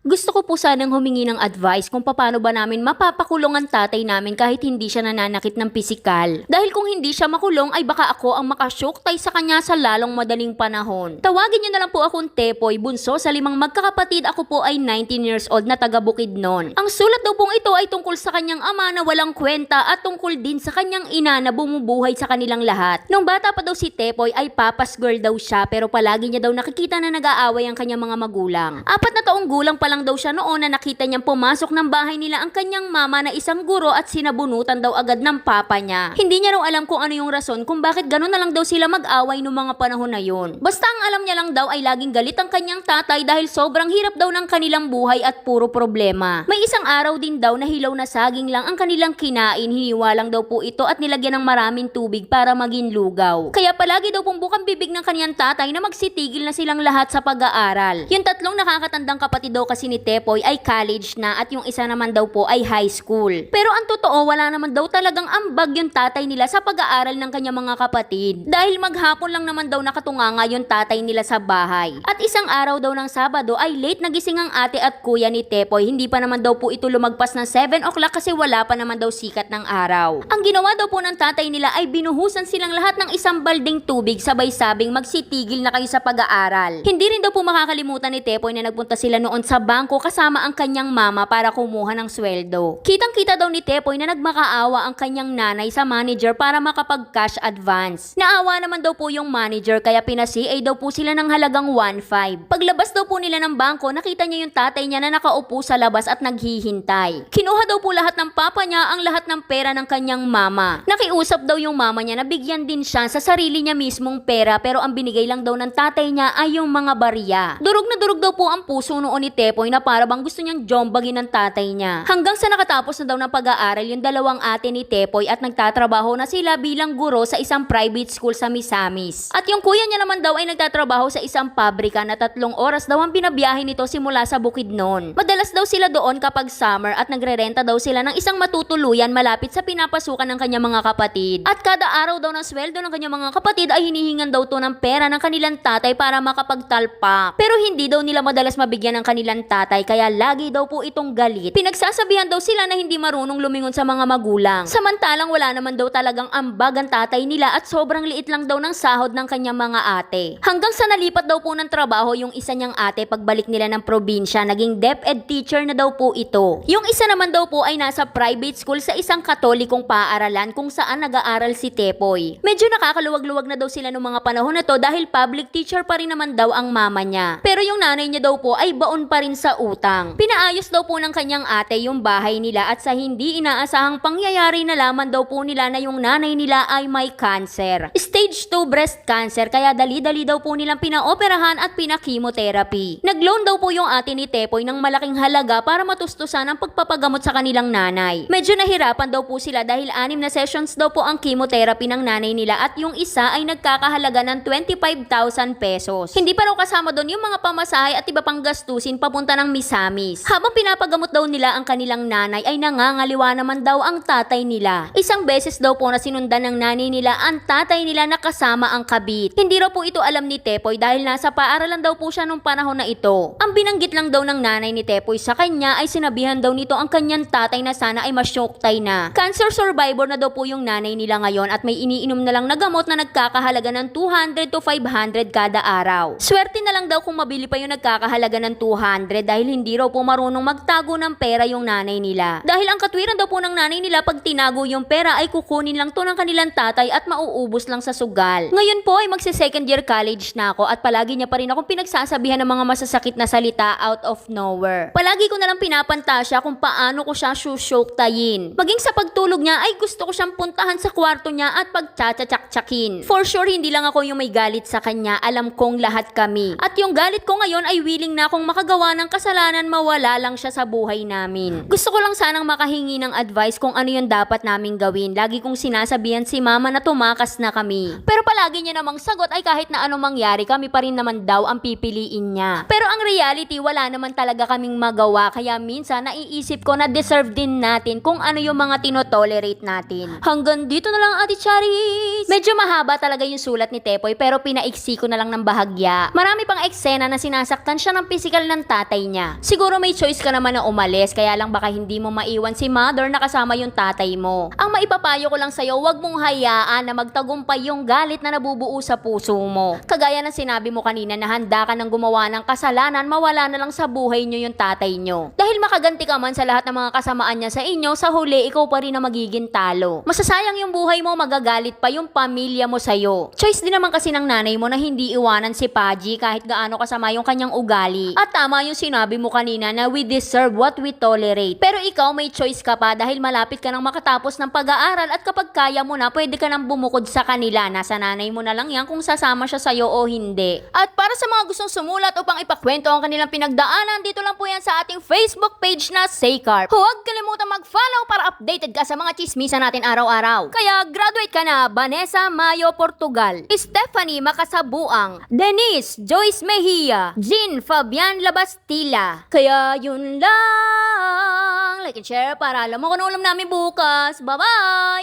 Gusto ko po sanang humingi ng advice kung paano ba namin mapapakulong ang tatay namin kahit hindi siya nananakit ng pisikal. Dahil kung hindi siya makulong ay baka ako ang makasyuktay sa kanya sa lalong madaling panahon. Tawagin niyo na lang po akong Tepoy, bunso sa 5 magkakapatid. Ako po ay 19 years old na taga Bukidnon. Ang sulat daw pong ito ay tungkol sa kanyang ama na walang kwenta at tungkol din sa kanyang ina na bumubuhay sa kanilang lahat. Nung bata pa daw si Tepoy ay papas girl daw siya, pero palagi niya daw nakikita na nag-aaway ang kanyang mga magulang. 4 na taong gulang pa lang daw siya noon na nakita niyang pumasok ng bahay nila ang kanyang mama na isang guro at sinabunutan daw agad ng papa niya. Hindi niya raw alam kung ano yung rason kung bakit ganun na lang daw sila mag-away noong mga panahon na yun. Basta ang alam niya lang daw ay laging galit ang kanyang tatay dahil sobrang hirap daw ng kanilang buhay at puro problema. May isang araw din daw na hilaw na saging lang ang kanilang kinain, hiniwa lang daw po ito at nilagyan ng maraming tubig para maging lugaw. Kaya palagi daw pong bukang bibig ng kanyang tatay na magsitigil na silang lahat sa pag-aaral. Yung 3 nakakatandang kapatid daw kasi ni Tepoy ay college na at yung isa naman daw po ay high school. Pero ang totoo, wala naman daw talagang ambag yung tatay nila sa pag-aaral ng kanyang mga kapatid. Dahil maghapon lang naman daw nakatunganga yung tatay nila sa bahay. At isang araw daw ng Sabado ay late nagising ang ate at kuya ni Tepoy. Hindi pa naman daw po ito lumagpas ng 7 o'clock kasi wala pa naman daw sikat ng araw. Ang ginawa daw po ng tatay nila ay binuhusan silang lahat ng isang balding tubig, sabay sabing magsitigil na kayo sa pag-aaral. Hindi rin daw po makakalimutan ni Tepoy na nagpunta sila noon sa bangko kasama ang kanyang mama para kumuha ng sweldo. Kitang-kita daw ni Tepoy na nagmakaawa ang kanyang nanay sa manager para makapag-cash advance. Naawa naman daw po yung manager kaya pina-CA daw po sila ng halagang 1.5. Paglabas daw po nila ng bangko, nakita niya yung tatay niya na nakaupo sa labas at naghihintay. Kinuha daw po lahat ng papa niya ang lahat ng pera ng kanyang mama. Nakiusap daw yung mama niya na bigyan din siya sa sarili niya mismong pera, pero ang binigay lang daw ng tatay niya ay yung mga barya. Durog na durog daw po ang puso noon ni Tepoy na para bang gusto niyang jombagin ng tatay niya. Hanggang sa nakatapos na daw ng pag-aaral yung 2 ate ni Tepoy at nagtatrabaho na sila bilang guro sa isang private school sa Misamis. At yung kuya niya naman daw ay nagtatrabaho sa isang pabrika na 3 oras daw ang binabiyahe nito simula sa Bukidnon. Madalas daw sila doon kapag summer at nagrerenta daw sila ng isang matutuluyan malapit sa pinapasukan ng kanyang mga kapatid. At kada araw daw ng sweldo ng kanyang mga kapatid ay hinihingan daw to ng pera ng kanilang tatay para makapagtalpak. Pero hindi daw nila madalas mabigyan ng kanilang tatay kaya lagi daw po itong galit. Pinagsasabihan daw sila na hindi marunong lumingon sa mga magulang. Samantalang wala naman daw talagang ambag ang tatay nila at sobrang liit lang daw ng sahod ng kanyang mga ate. Hanggang sa nalipat daw po ng trabaho yung isa niyang ate pagbalik nila ng probinsya, naging DepEd teacher na daw po ito. Yung isa naman daw po ay nasa private school sa isang katolikong paaralan kung saan nag-aaral si Tepoy. Medyo nakakaluwag-luwag na daw sila noong mga panahon na to dahil public teacher pa rin naman daw ang mama niya. Pero yung nanay niya daw po ay baon pa rin sa utang. Pinaayos daw po ng kanyang ate yung bahay nila at sa hindi inaasahang pangyayari nalaman daw po nila na yung nanay nila ay may cancer. Stage 2 breast cancer kaya dali-dali daw po nilang pinaoperahan at pinakimotherapy. Nag-loan daw po yung ate ni Tepoy ng malaking halaga para matustusan ang pagpapagamot sa kanilang nanay. Medyo nahirapan daw po sila dahil 6 na sessions daw po ang chemotherapy ng nanay nila at yung isa ay nagkakahalaga ng 25,000 pesos. Hindi pa raw kasama doon yung mga pamasahe at iba pang gastusin papunta ng Misamis. Habang pinapagamot daw nila ang kanilang nanay ay nangangaliwa naman daw ang tatay nila. Isang beses daw po na sinundan ng nanay nila ang tatay nila na kasama ang kabit. Hindi raw po ito alam ni Tepoy dahil nasa paaralan daw po siya nung panahon na ito. Ang binanggit lang daw ng nanay ni Tepoy sa kanya ay sinabihan daw nito ang kanyang tatay na sana ay masyoktay na. Cancer survivor na daw po yung nanay nila ngayon at may iniinom na lang na gamot na nagkakahalaga ng 200 to 500 kada araw. Swerte na lang daw kung mabili pa yung nagkakahalaga ng 200 dahil hindi raw po marunong magtago ng pera yung nanay nila. Dahil ang katwiran daw po ng nanay nila pag tinago yung pera ay kukunin lang to ng kanilang tatay at mauubos lang sa sugal. Ngayon po ay magse-second year college na ako at palagi niya pa rin akong pinagsasabihan ng mga masasakit na salita out of nowhere. Palagi ko na lang pinapantasya kung paano ko siya susyoktayin. Maging sa pagtulog niya ay gusto ko siyang puntahan sa kwarto niya at pagtsatsatsaksakin. For sure hindi lang ako yung may galit sa kanya, alam kong lahat kami. At yung galit ko ngayon ay willing na akong makagawa ng kasalanan, mawala lang siya sa buhay namin. Gusto ko lang sanang makahingi ng advice kung ano yung dapat naming gawin. Lagi kong sinasabihan si mama na tumakas na kami. Pero palagi niya namang sagot ay kahit na anong mangyari kami pa rin naman daw ang pipiliin niya. Pero ang reality wala naman talaga kaming magawa kaya minsan naiisip ko na deserve din natin kung ano yung mga tinotolerate natin. Hanggang dito na lang Ate Charis. Medyo mahaba talaga yung sulat ni Tepoy pero pinaiksi ko na lang ng bahagya. Marami pang eksena na sinasaktan siya ng pisikal ng tatay tatay niya. Siguro may choice ka naman na umalis, kaya lang baka hindi mo maiwan si mother na kasama yung tatay mo. Ang maipapayo ko lang sa'yo, wag mong hayaan na magtagumpay yung galit na nabubuo sa puso mo. Kagaya ng sinabi mo kanina na handa ka ng gumawa ng kasalanan, mawala na lang sa buhay nyo yung tatay nyo. Dahil makaganti ka man sa lahat ng mga kasamaan niya sa inyo, sa huli ikaw pa rin na magiging talo. Masasayang yung buhay mo, magagalit pa yung pamilya mo sa'yo. Choice din naman kasi ng nanay mo na hindi iwanan si Paji kahit gaano kasama yung kanyang ugali. At tama yung sinabi mo kanina na we deserve what we tolerate. Pero ikaw may choice ka pa dahil malapit ka nang makatapos ng pag-aaral at kapag kaya mo na, pwede ka nang bumukod sa kanila. Nasa nanay mo na lang yan kung sasama siya sa'yo o hindi. At para sa mga gustong sumulat upang ipakwento ang kanilang pinagdaanan, dito lang po yan sa ating Facebook page na Saycarp. Huwag kalimutan mag-follow para updated ka sa mga chismisan natin araw-araw. Kaya graduate ka na, Vanessa Mayo Portugal, Stephanie Makasabuang, Denise Joyce Mejia, Jean Fabian Labastilla. Kaya yun lang. Like and share para alam mo kung ano ulam namin bukas. Bye-bye!